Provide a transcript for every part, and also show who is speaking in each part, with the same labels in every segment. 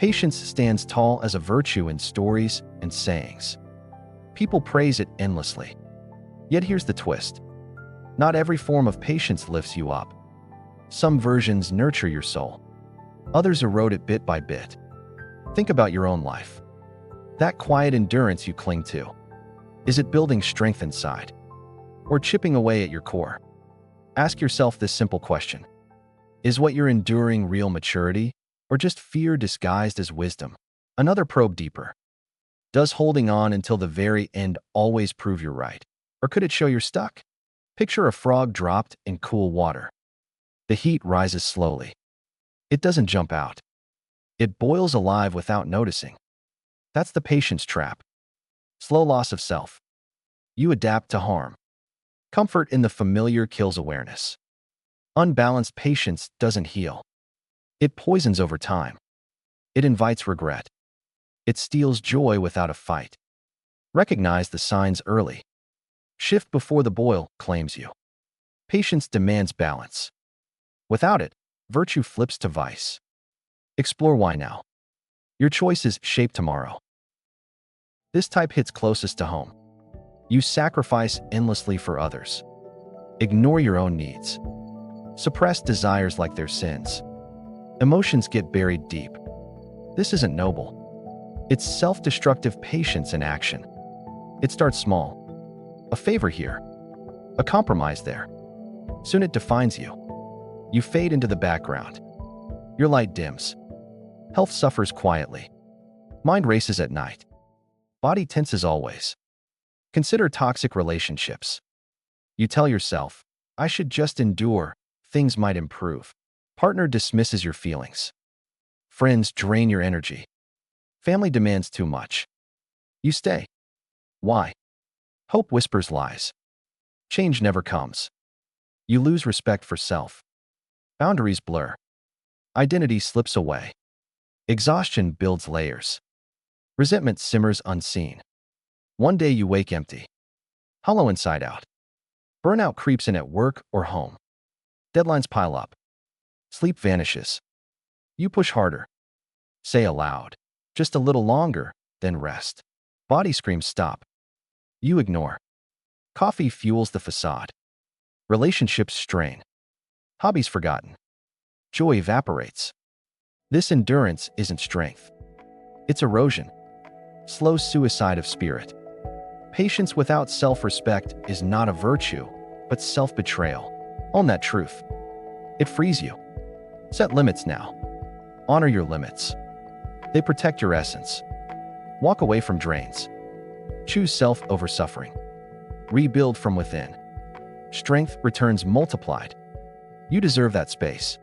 Speaker 1: Patience stands tall as a virtue in stories and sayings. People praise it endlessly. Yet here's the twist. Not every form of patience lifts you up. Some versions nurture your soul. Others erode it bit by bit. Think about your own life. That quiet endurance you cling to. Is it building strength inside? Or chipping away at your core? Ask yourself this simple question. Is what you're enduring real maturity, or just fear disguised as wisdom? Another probe deeper. Does holding on until the very end always prove you're right? Or could it show you're stuck? Picture a frog dropped in cool water. The heat rises slowly. It doesn't jump out. It boils alive without noticing. That's the patience trap. Slow loss of self. You adapt to harm. Comfort in the familiar kills awareness. Unbalanced patience doesn't heal. It poisons over time. It invites regret. It steals joy without a fight. Recognize the signs early. Shift before the boil claims you. Patience demands balance. Without it, virtue flips to vice. Explore why now. Your choices shape tomorrow. This type hits closest to home. You sacrifice endlessly for others. Ignore your own needs. Suppress desires like they're sins. Emotions get buried deep. This isn't noble. It's self-destructive patience in action. It starts small. A favor here. A compromise there. Soon it defines you. You fade into the background. Your light dims. Health suffers quietly. Mind races at night. Body tenses always. Consider toxic relationships. You tell yourself, I should just endure, things might improve. Partner dismisses your feelings. Friends drain your energy. Family demands too much. You stay. Why? Hope whispers lies. Change never comes. You lose respect for self. Boundaries blur. Identity slips away. Exhaustion builds layers. Resentment simmers unseen. One day you wake empty. Hollow inside out. Burnout creeps in at work or home. Deadlines pile up. Sleep vanishes. You push harder. Say aloud. Just a little longer, then rest. Body screams stop. You ignore. Coffee fuels the facade. Relationships strain. Hobbies forgotten. Joy evaporates. This endurance isn't strength. It's erosion. Slow suicide of spirit. Patience without self-respect is not a virtue, but self-betrayal. Own that truth. It frees you. Set limits now. Honor your limits. They protect your essence. Walk away from drains. Choose self over suffering. Rebuild from within. Strength returns multiplied. You deserve that space.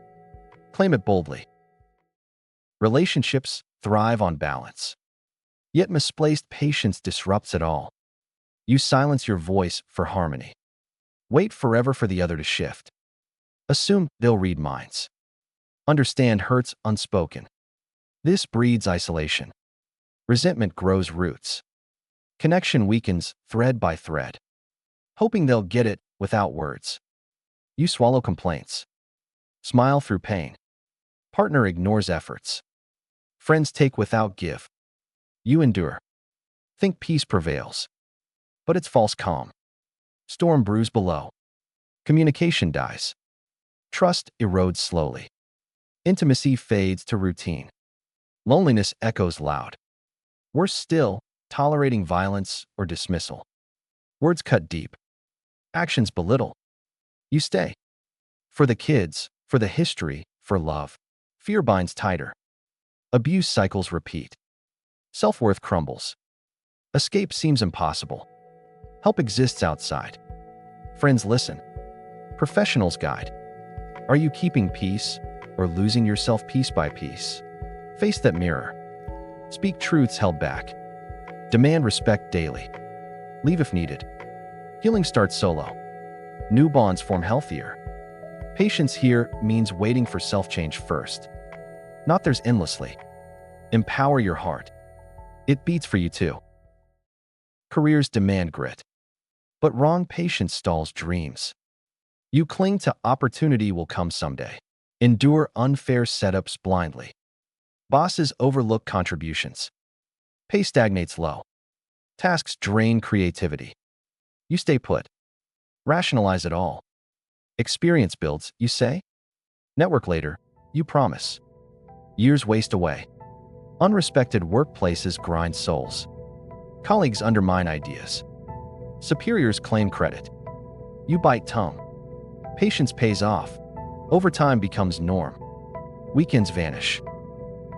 Speaker 1: Claim it boldly. Relationships thrive on balance. Yet misplaced patience disrupts it all. You silence your voice for harmony. Wait forever for the other to shift. Assume they'll read minds. Understand hurts unspoken. This breeds isolation. Resentment grows roots. Connection weakens thread by thread. Hoping they'll get it without words. You swallow complaints. Smile through pain. Partner ignores efforts. Friends take without give. You endure. Think peace prevails. But it's false calm. Storm brews below. Communication dies. Trust erodes slowly. Intimacy fades to routine. Loneliness echoes loud. Worse still, tolerating violence or dismissal. Words cut deep. Actions belittle. You stay. For the kids, for the history, for love. Fear binds tighter. Abuse cycles repeat. Self-worth crumbles. Escape seems impossible. Help exists outside. Friends listen. Professionals guide. Are you keeping peace or losing yourself piece by piece? Face that mirror. Speak truths held back. Demand respect daily. Leave if needed. Healing starts solo. New bonds form healthier. Patience here means waiting for self-change first. Not theirs endlessly. Empower your heart. It beats for you too. Careers demand grit. But wrong patience stalls dreams. You cling to opportunity will come someday. Endure unfair setups blindly. Bosses overlook contributions. Pay stagnates low. Tasks drain creativity. You stay put. Rationalize it all. Experience builds, you say? Network later, you promise. Years waste away. Unrespected workplaces grind souls. Colleagues undermine ideas. Superiors claim credit. You bite tongue. Patience pays off. Overtime becomes norm. Weekends vanish.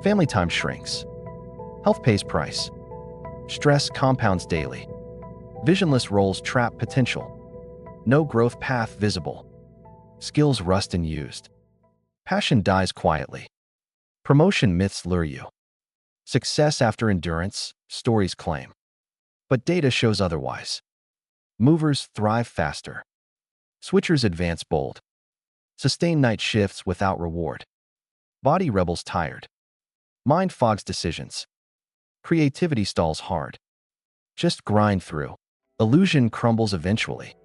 Speaker 1: Family time shrinks. Health pays price. Stress compounds daily. Visionless roles trap potential. No growth path visible. Skills rust unused. Passion dies quietly. Promotion myths lure you. Success after endurance, stories claim. But data shows otherwise. Movers thrive faster. Switchers advance bold. Sustain night shifts without reward. Body rebels tired. Mind fogs decisions. Creativity stalls hard. Just grind through. Illusion crumbles eventually.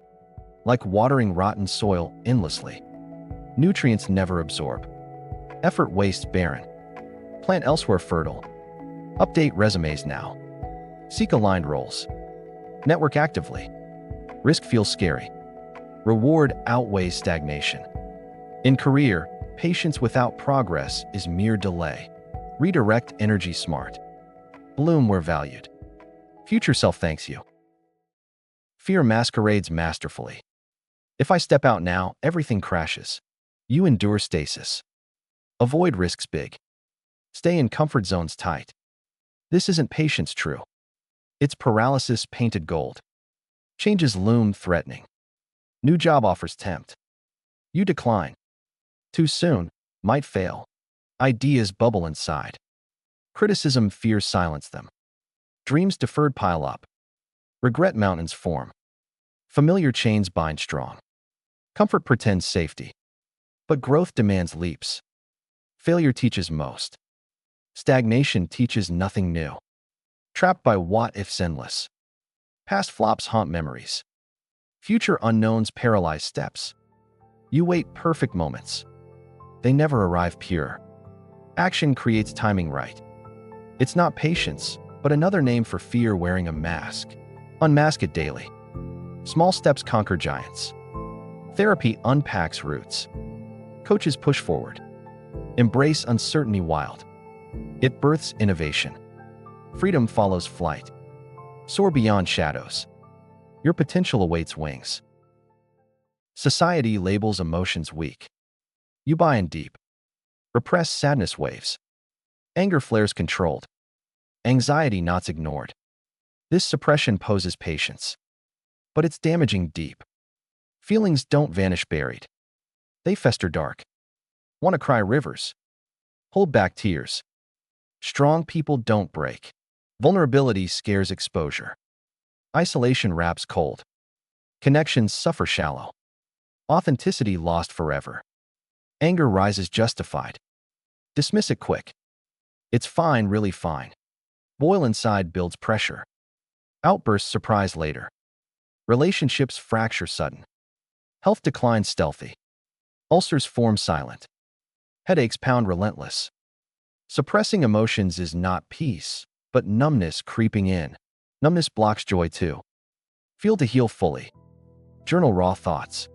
Speaker 1: Like watering rotten soil endlessly. Nutrients never absorb. Effort wastes barren. Plant elsewhere fertile. Update resumes now. Seek aligned roles. Network actively. Risk feels scary. Reward outweighs stagnation. In career, patience without progress is mere delay. Redirect energy smart. Bloom where valued. Future self thanks you. Fear masquerades masterfully. If I step out now, everything crashes. You endure stasis. Avoid risks big. Stay in comfort zones tight. This isn't patience true. It's paralysis painted gold. Changes loom threatening. New job offers tempt. You decline. Too soon, might fail. Ideas bubble inside. Criticism fears silence them. Dreams deferred pile up. Regret mountains form. Familiar chains bind strong. Comfort pretends safety. But growth demands leaps. Failure teaches most. Stagnation teaches nothing new. Trapped by what-ifs endless. Past flops haunt memories. Future unknowns paralyze steps. You wait perfect moments. They never arrive pure. Action creates timing right. It's not patience, but another name for fear wearing a mask. Unmask it daily. Small steps conquer giants. Therapy unpacks roots. Coaches push forward. Embrace uncertainty wild. It births innovation. Freedom follows flight. Soar beyond shadows. Your potential awaits wings. Society labels emotions weak. You buy in deep. Repress sadness waves. Anger flares controlled. Anxiety knots ignored. This suppression poses patience. But it's damaging deep. Feelings don't vanish buried. They fester dark. Want to cry rivers. Hold back tears. Strong people don't break. Vulnerability scares exposure. Isolation wraps cold. Connections suffer shallow. Authenticity lost forever. Anger rises justified. Dismiss it quick. It's fine, really fine. Boil inside builds pressure. Outbursts surprise later. Relationships fracture sudden. Health declines stealthy. Ulcers form silent. Headaches pound relentless. Suppressing emotions is not peace, but numbness creeping in. Numbness blocks joy too. Feel to heal fully. Journal raw thoughts.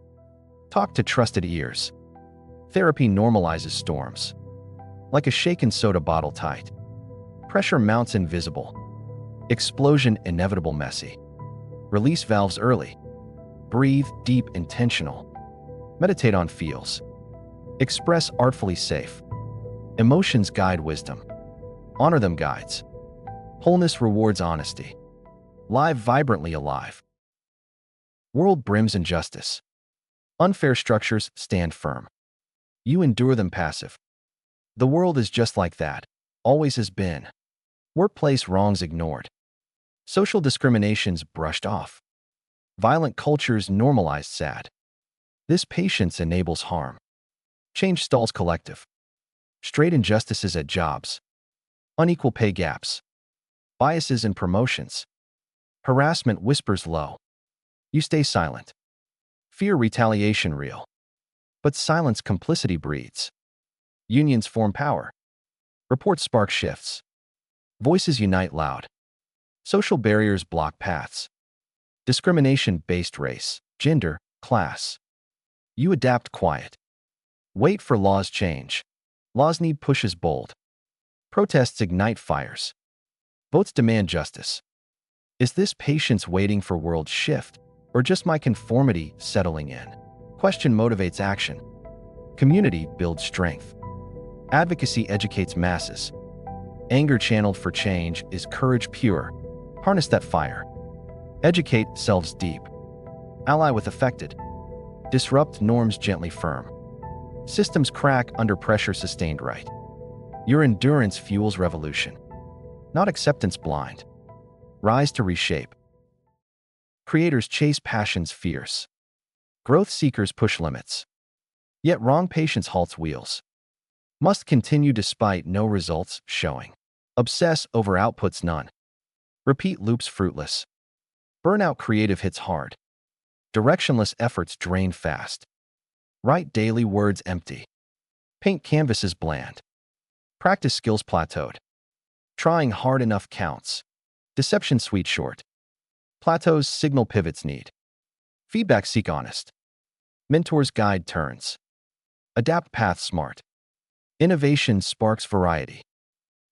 Speaker 1: Talk to trusted ears. Therapy normalizes storms. Like a shaken soda bottle tight. Pressure mounts invisible. Explosion inevitable messy. Release valves early. Breathe deep intentional. Meditate on feels. Express artfully safe. Emotions guide wisdom. Honor them guides. Wholeness rewards honesty. Live vibrantly alive. World brims injustice. Unfair structures stand firm. You endure them passive. The world is just like that. Always has been. Workplace wrongs ignored. Social discriminations brushed off. Violent cultures normalized sad. This patience enables harm. Change stalls collective. Straight injustices at jobs. Unequal pay gaps. Biases in promotions. Harassment whispers low. You stay silent. Fear retaliation real. But silence complicity breeds. Unions form power. Reports spark shifts. Voices unite loud. Social barriers block paths. Discrimination based race, gender, class. You adapt quiet. Wait for laws change. Laws need pushes bold. Protests ignite fires. Votes demand justice. Is this patience waiting for world shift, or just my conformity settling in? Question motivates action. Community builds strength. Advocacy educates masses. Anger channeled for change is courage pure. Harness that fire. Educate selves deep. Ally with affected. Disrupt norms gently firm. Systems crack under pressure sustained right. Your endurance fuels revolution. Not acceptance blind. Rise to reshape. Creators chase passions fierce. Growth seekers push limits. Yet wrong patience halts wheels. Must continue despite no results showing. Obsess over outputs none. Repeat loops fruitless. Burnout creative hits hard. Directionless efforts drain fast. Write daily words empty. Paint canvases bland. Practice skills plateaued. Trying hard enough counts. Deception sweet short. Plateaus signal pivots need. Feedback seek honest. Mentors guide turns. Adapt path smart. Innovation sparks variety.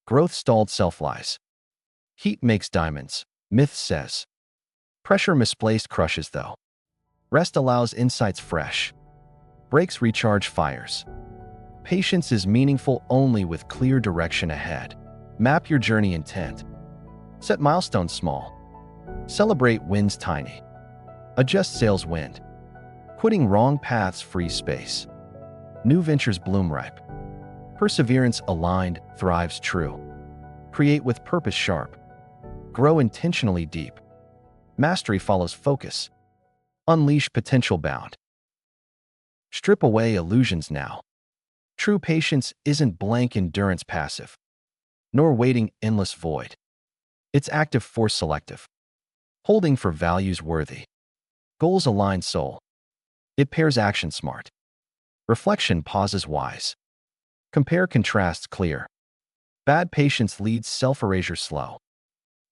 Speaker 1: Growth stalled self-lies. Heat makes diamonds, myth says. Pressure misplaced crushes though. Rest allows insights fresh. Breaks recharge fires. Patience is meaningful only with clear direction ahead. Map your journey intent. Set milestones small. Celebrate wins tiny. Adjust sails wind. Quitting wrong paths free space. New ventures bloom ripe. Perseverance aligned thrives true. Create with purpose sharp. Grow intentionally deep. Mastery follows focus. Unleash potential bound. Strip away illusions now. True patience isn't blank endurance passive, nor waiting endless void. It's active force selective. Holding for values worthy. Goals align soul. It pairs action smart. Reflection pauses wise. Compare contrasts clear. Bad patience leads self-erasure slow.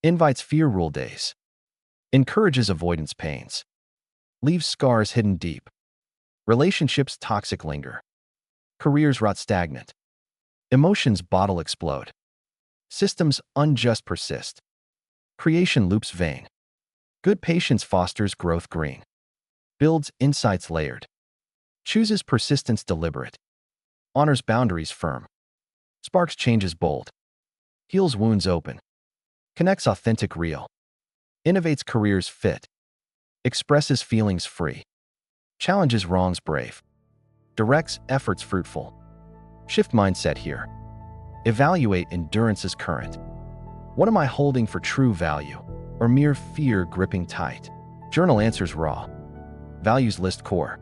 Speaker 1: Invites fear rule days. Encourages avoidance pains. Leaves scars hidden deep. Relationships toxic linger. Careers rot stagnant. Emotions bottle explode. Systems unjust persist. Creation loops vain. Good patience fosters growth green. Builds insights layered. Chooses persistence deliberate. Honors boundaries firm. Sparks changes bold. Heals wounds open. Connects authentic real. Innovates careers fit. Expresses feelings free. Challenges wrongs brave. Directs efforts fruitful. Shift mindset here. Evaluate endurance as current. What am I holding for true value, or mere fear gripping tight? Journal answers raw. Values list core.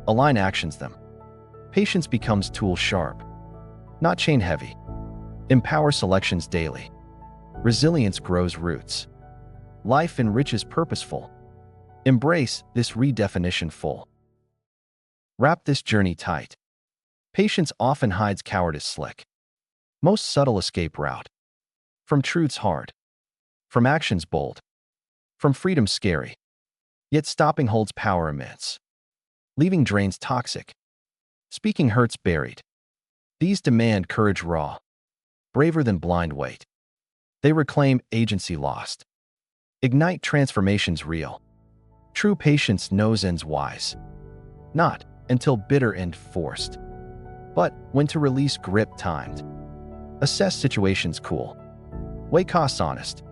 Speaker 1: Align actions them. Patience becomes tool sharp. Not chain heavy. Empower selections daily. Resilience grows roots. Life enriches purposeful. Embrace this redefinition full. Wrap this journey tight. Patience often hides cowardice slick. Most subtle escape route. From truths hard. From actions bold. From freedom scary. Yet stopping holds power immense. Leaving drains toxic. Speaking hurts buried. These demand courage raw. Braver than blind weight. They reclaim agency lost. Ignite transformations real. True patience knows ends wise. Not until bitter end forced. But when to release grip timed. Assess situations cool. Weigh costs honest.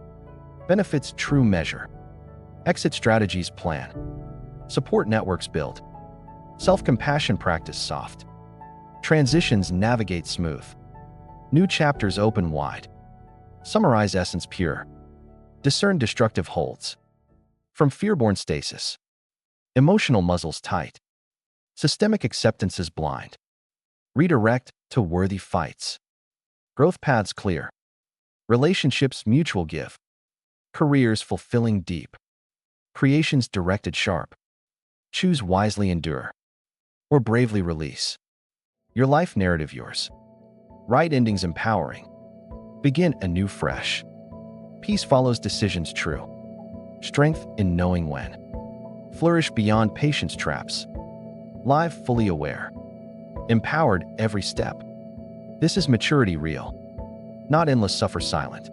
Speaker 1: Benefits true measure. Exit strategies plan. Support networks build. Self-compassion practice soft. Transitions navigate smooth. New chapters open wide. Summarize essence pure. Discern destructive holds. From fear-born stasis. Emotional muzzles tight. Systemic acceptance is blind. Redirect to worthy fights. Growth paths clear. Relationships mutual give. Careers fulfilling deep. Creations directed sharp. Choose wisely endure. Or bravely release. Your life narrative yours. Right endings empowering. Begin anew fresh. Peace follows decisions true. Strength in knowing when. Flourish beyond patience traps. Live fully aware. Empowered every step. This is maturity real. Not endless suffer silent,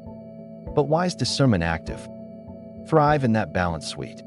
Speaker 1: but wise discernment active. Thrive in that balance sweet.